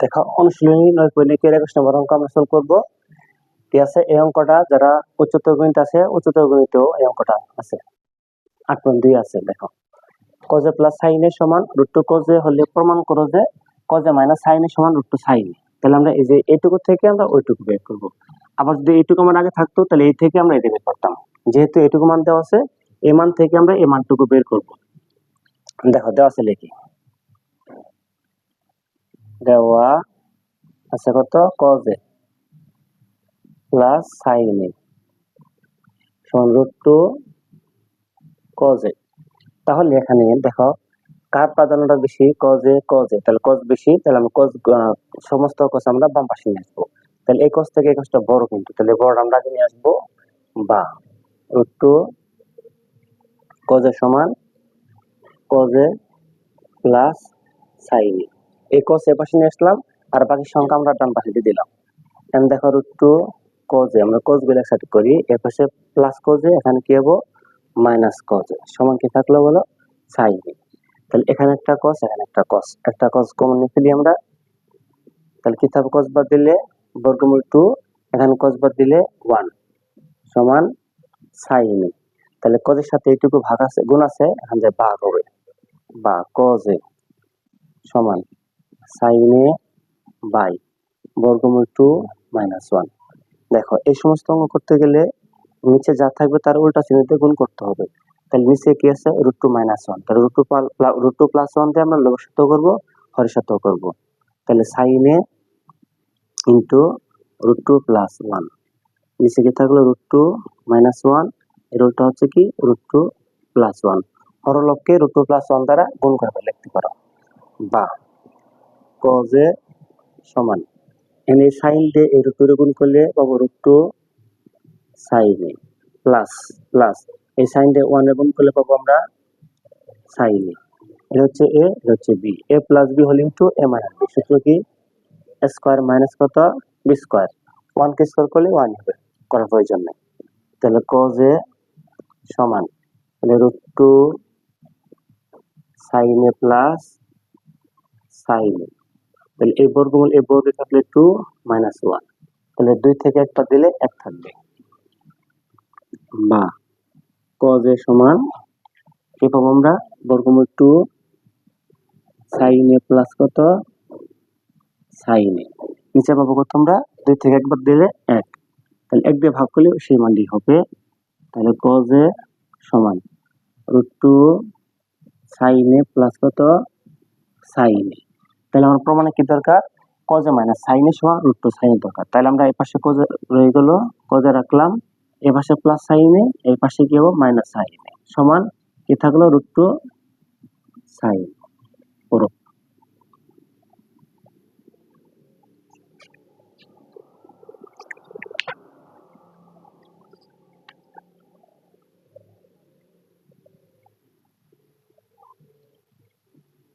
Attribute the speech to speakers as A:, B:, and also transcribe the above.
A: দেখো অনুশীলনী 9.1 21 নম্বর অঙ্ক আমরা সলভ করব। ঠিক আছে, এই অঙ্কটা যারা উচ্চতর গণিত আছে উচ্চতর গণিতেও এই অঙ্কটা আছে। 8.2 আছে। দেখো cos a plus sin a সমান √2 cos a হলে প্রমাণ করো যে cos a minus sin a সমান √2 sin a। তাহলে আমরা এই যে এইটুকু থেকে আমরা ওইটুকু বের করব। আবার যদি এইটুকু মান আগে থাকতো তাহলে এই থেকে আমরা এটা বের করতাম। যেহেতু এইটুকু মান দেওয়া আছে, এই মান থেকে আমরা এই মানটুকু বের করব। দেখো দেওয়া আছে লিখি, দেওয়া আছে কত cos a plus sin a সমান √2 cos a। তাহলে এখানে দেখো কার প্রাধান্যটা বেশি, cos a তাহলে cos বেশি, তাহলে আমরা cos সমস্ত cos আমরা বাম পাশে নিয়ে আসবো। তাহলে এই cos থেকে এই cosটা বড়, কিন্তু তাহলে বড়টা আমরা আগে নিয়ে আসবো বা √2 cos a সমান cos a plus sin a। এই cos এ পাশে নিয়ে আসলাম আর বাকি সংখ্যা আমরা ডান পাশে দিয়ে দিলাম। এখন দেখো √2 cos a আমরা cos গুলো একসাথে করি, এর পাশে প্লাস cos a, এখানে কি হবে মাইনাস cos a সমান কি থাকলো বলো sin a। তাহলে এখানে একটা cos এখানে একটা cos কমন নিয়ে ফেলি আমরা। তাহলে কি থাকবে cos বাদ দিলে বর্গমূল 2, এখানে cos বাদ দিলে 1 সমান sin a। তাহলে cos এর সাথে এইটুকু ভাগ আছে গুণ আছে, এখানে যে ভাগ হবে বা cos a সমান sin a বাই বর্গমূল 2 মাইনাস 1। দেখো এই সমস্ত অঙ্ক করতে গেলে নিচে যা থাকবে তার উল্টা চিহ্নিতে গুণ করতে হবে। তাহলে নিচে কি আছে √2 মাইনাস 1, তাহলে √2 প্লাস 1 দিয়ে আমরা লবের সাথেও করবো হরের সাথেও করবো। তাহলে sin a ইন্টু √2 প্লাস 1, নিচে কি থাকলো √2 মাইনাস 1, এর উল্টা হচ্ছে কি √2 প্লাস 1। হরলবকে √2 প্লাস 1 দ্বারা গুণ করে লিখতে পারো বা cos a সমান এখানে sin দিয়ে এই √2 গুণ করলে পাবো √2 sin a প্লাস এই sin দিয়ে 1 এর গুণ করলে পাবো আমরা sin a। এটা হচ্ছে a, এটা হচ্ছে b, a plus b whole into a minus b। সূত্র কি a স্কয়ার মাইনাস কত b স্কয়ার, 1 কে স্কয়ার করলে 1 হবে, করার প্রয়োজন নেই। তাহলে cos a সমান √2 sin a plus sin a। তাহলে এই বর্গমূল এই বর্গে থাকলে 2 মাইনাস 1, তাহলে 2 থেকে একটা দিলে 1 থাকবে বা cos a সমান কি পাবো আমরা বর্গমূল 2 sin a প্লাস কত sin a। নিচে পাবো কত আমরা 2 থেকে একবার দিলে 1, তাহলে 1 দিয়ে ভাগ করলে সেই মানটি হবে। তাহলে cos a সমান √2 sin a প্লাস কত sin a। তাহলে আমার প্রমাণে কি দরকার cos a minus sin a সমান √2 sin a দরকার। তাহলে আমরা এই পাশে cos a রয়ে গেল, cos a রাখলাম, এই পাশে প্লাস sin a, এই পাশে কি হবে মাইনাস sin a সমান কি থাকলো √2 sin a পুরো।